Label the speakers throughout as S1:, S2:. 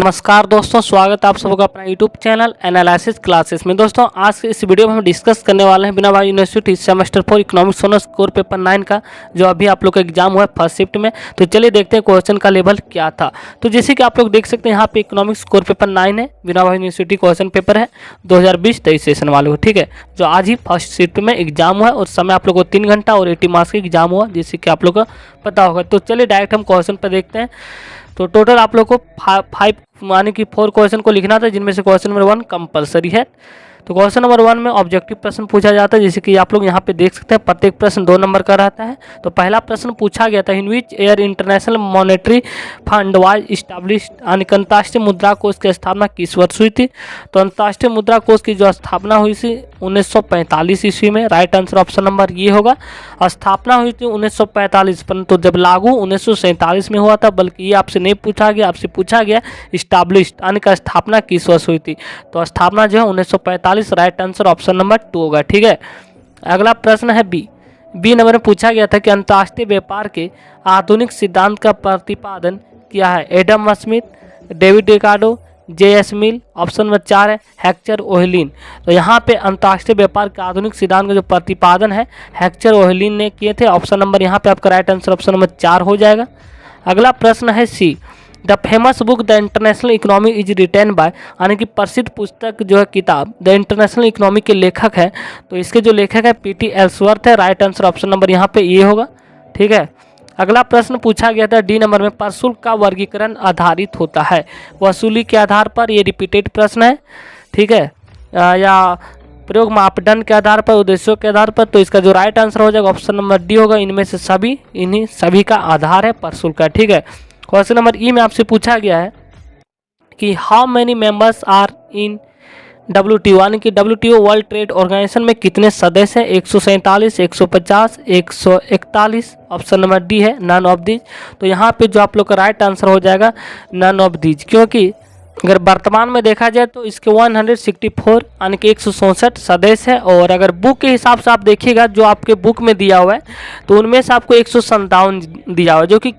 S1: नमस्कार दोस्तों, स्वागत है आप सबका अपना यूट्यूब चैनल एनालिसिस क्लासेस में। दोस्तों आज के इस वीडियो में हम डिस्कस करने वाले हैं बिना भाई university semester 4 economics honours core paper 9 का, जो अभी आप लोग का एग्जाम हुआ है फर्स्ट शिफ्ट में। तो चलिए देखते हैं क्वेश्चन का लेवल क्या था। तो जैसे कि आप लोग देख सकते हैं यहाँ पे इकोनॉमिक्स कोर पेपर 9 है, बिना भाई यूनिवर्सिटी क्वेश्चन पेपर है 2020-23 सेशन वाले को, ठीक है, जो आज ही फर्स्ट शिफ्ट में एग्जाम हुआ है और समय आप लोग को 3 घंटा और 80 मार्क्स का एग्जाम हुआ, जैसे कि आप लोग को पता होगा। तो चलिए डायरेक्ट हम क्वेश्चन पर देखते हैं। तो टोटल आप लोग को 5 माने कि 4 क्वेश्चन को लिखना था, जिनमें से क्वेश्चन नंबर 1 कंपलसरी है। तो क्वेश्चन नंबर 1 में ऑब्जेक्टिव प्रश्न पूछा जाता है, जैसे कि आप लोग यहाँ पे देख सकते हैं प्रत्येक प्रश्न 2 नंबर का रहता है। तो पहला प्रश्न पूछा गया था, in which year International Monetary Fund was established, अंतर्राष्ट्रीय मुद्रा कोष की स्थापना किस वर्ष हुई थी। तो अंतर्राष्ट्रीय मुद्रा कोष की जो स्थापना हुई थी 1945 ईस्वी में। राइट आंसर ऑप्शन नंबर ये होगा, स्थापना हुई थी 1945, परंतु जब लागू 1947 में हुआ था। बल्कि ये आपसे नहीं पूछा गया, आपसे पूछा गया इस्टेब्लिश्ड यानी का स्थापना किस वर्ष हुई थी। तो स्थापना जो है 1945। राइट आंसर ऑप्शन नंबर 2 होगा, ठीक है। अगला प्रश्न है बी नंबर में पूछा गया था कि अंतर्राष्ट्रीय व्यापार के आधुनिक सिद्धांत का प्रतिपादन किया है Adam Smith, David Ricardo, J S. Mill. Option number 4 है हेक्चर ओहलिन। तो यहाँ पे अंतर्राष्ट्रीय व्यापार के आधुनिक सिद्धांत का जो प्रतिपादन है हेक्चर ओहलिन ने किए थे। ऑप्शन नंबर यहाँ पे आपका राइट आंसर ऑप्शन नंबर 4 हो जाएगा। अगला प्रश्न है C, the famous book the International Economy is written by, यानी कि प्रसिद्ध पुस्तक जो है किताब द इंटरनेशनल इकोनॉमी के लेखक है। तो इसके जो लेखक है पी.टी. एल्सवर्थ है। राइट आंसर ऑप्शन नंबर यहाँ पे ये होगा, ठीक है। अगला प्रश्न पूछा गया था डी नंबर में, प्रशुल्क का वर्गीकरण आधारित होता है वसूली के आधार पर। ये रिपीटेड प्रश्न है, ठीक है, या प्रयोग मापदंड के आधार पर, उद्देश्यों के आधार पर। तो इसका जो राइट आंसर हो जाएगा ऑप्शन नंबर डी होगा, इनमें से सभी, इन्हीं सभी का आधार है प्रशुल्क का, ठीक है। क्वेश्चन नंबर ई में आपसे पूछा गया है कि how many members are in WTO, यानी कि WTO वर्ल्ड ट्रेड ऑर्गेनाइजेशन में कितने सदस्य हैं। 147, 150, 141। ऑप्शन नंबर डी है नन ऑफ दीज। तो यहाँ पे जो आप लोग का राइट आंसर हो जाएगा नन ऑफ दीज, क्योंकि अगर वर्तमान में देखा जाए तो इसके 164 यानी कि 167 सदस्य है। और अगर बुक के हिसाब से आप देखिएगा, जो आपके बुक में दिया हुआ है, तो उनमें से आपको 157 दिया हुआ है, जो कि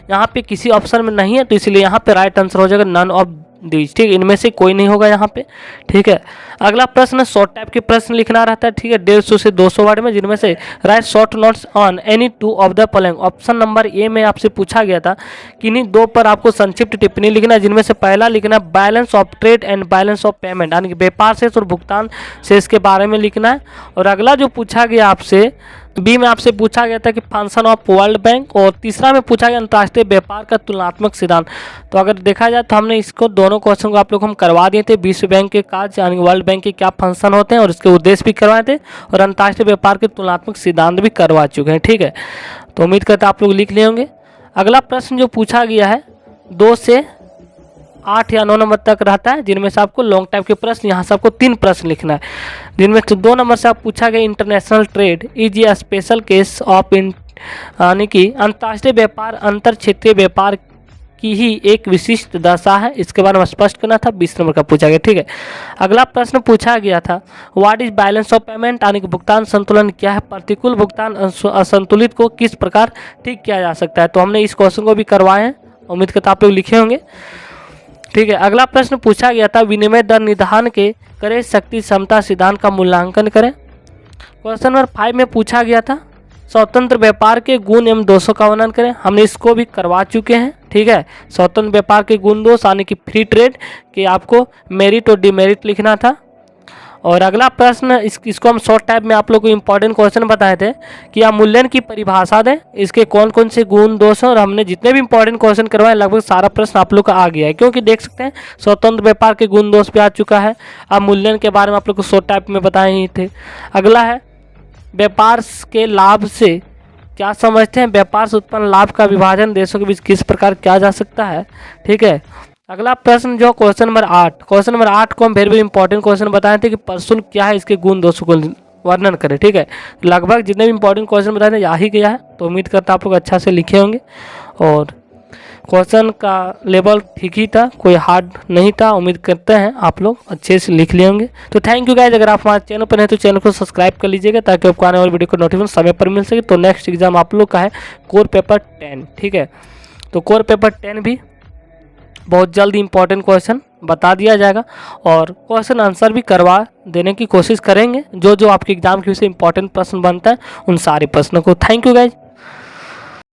S1: यहाँ पे किसी ऑप्शन में नहीं है। तो इसलिए यहाँ पे राइट आंसर हो जाएगा नन ऑफ दीज, ठीक है, इनमें से कोई नहीं होगा यहाँ पे, ठीक है। अगला प्रश्न शॉर्ट टाइप के प्रश्न लिखना रहता है, ठीक है, 150 से 200 वर्ड में, जिनमें से right short notes on any 2 of the following. Option number A में आपसे पूछा गया था कि इन्हीं 2 पर आपको संक्षिप्त टिप्पणी लिखना है, जिनमें से पहला लिखना balance of trade and balance of payment, यानी कि व्यापार शेष और भुगतान शेष के बारे में लिखना है। और अगला जो पूछा गया आपसे बी में आपसे पूछा गया था कि फंक्शन ऑफ वर्ल्ड बैंक, और तीसरा में पूछा गया अंतर्राष्ट्रीय व्यापार का तुलनात्मक सिद्धांत। तो अगर देखा जाए तो हमने इसको दोनों क्वेश्चन को आप लोग हम करवा दिए थे, विश्व बैंक के कार्य यानी वर्ल्ड बैंक के क्या फंक्शन होते हैं और इसके उद्देश्य भी करवाए थे, और अंतर्राष्ट्रीय व्यापार के तुलनात्मक सिद्धांत भी करवा चुके हैं, ठीक है। तो उम्मीद करते हैं आप लोग लिख लिए होंगे। अगला प्रश्न जो पूछा गया है 2 से 8 या 9 नंबर तक रहता है, जिनमें से आपको लॉन्ग टाइप के प्रश्न, यहाँ से आपको 3 प्रश्न लिखना है, जिनमें से 2 नंबर से आप पूछा गया international trade is a special case of यानी कि अंतर्राष्ट्रीय व्यापार अंतर क्षेत्रीय व्यापार की ही एक विशिष्ट दशा है, इसके बारे में स्पष्ट करना था। 20 नंबर का पूछा गया, ठीक है। अगला प्रश्न पूछा गया था what is balance of payment, यानी कि भुगतान संतुलन क्या है, प्रतिकूल भुगतान असंतुलित को किस प्रकार ठीक किया जा सकता है। तो हमने इस क्वेश्चन को भी करवाए हैं, उम्मीद करता आप लोग लिखे होंगे, ठीक है। अगला प्रश्न पूछा गया था विनिमय दर निर्धारण के क्रय शक्ति क्षमता सिद्धांत का मूल्यांकन करें। क्वेश्चन नंबर 5 में पूछा गया था स्वतंत्र व्यापार के गुण एवं दोषों का वर्णन करें। हमने इसको भी करवा चुके हैं, ठीक है। स्वतंत्र व्यापार के गुण दोष यानी कि फ्री ट्रेड के आपको मेरिट और डिमेरिट लिखना था। और अगला प्रश्न इसको हम शॉर्ट टाइप में आप लोग को इंपॉर्टेंट क्वेश्चन बताए थे कि आप मूल्यन की परिभाषा दें, इसके कौन कौन से गुण दोष हैं। और हमने जितने भी इंपॉर्टेंट क्वेश्चन करवाए लगभग सारा प्रश्न आप लोग का आ गया है, क्योंकि देख सकते हैं स्वतंत्र व्यापार के गुण दोष पे आ चुका है। अब मूल्यन के बारे में आप लोग को शॉर्ट टाइप में बताए ही थे। अगला है व्यापार के लाभ से क्या समझते हैं, व्यापार से उत्पन्न लाभ का विभाजन देशों के बीच किस प्रकार किया जा सकता है, ठीक है। अगला प्रश्न जो क्वेश्चन नंबर 8 को हम वेरी वेरी इंपॉर्टेंट क्वेश्चन बताए थे कि प्रशुल्क क्या है, इसके गुण दोषों को वर्णन करें, ठीक है। लगभग जितने भी इंपॉर्टेंट क्वेश्चन बताए थे आ ही गया है, तो उम्मीद करता आप लोग अच्छा से लिखे होंगे। और क्वेश्चन का लेवल ठीक ही था, कोई हार्ड नहीं था। उम्मीद करते हैं आप लोग अच्छे से लिख लिए होंगे। तो थैंक यू गाइस, अगर आप हमारे चैनल पर हैं तो चैनल को सब्सक्राइब कर लीजिएगा, ताकि आपको आने वाली वीडियो को नोटिफिकेशन समय पर मिल सके। तो नेक्स्ट एग्जाम आप लोग का है कोर पेपर 10, ठीक है। तो कोर पेपर 10 भी बहुत जल्द इंपॉर्टेंट क्वेश्चन बता दिया जाएगा और क्वेश्चन आंसर भी करवा देने की कोशिश करेंगे। जो जो आपके एग्जाम के विषय इंपॉर्टेंट प्रश्न बनता है उन सारे प्रश्नों को। Thank you guys.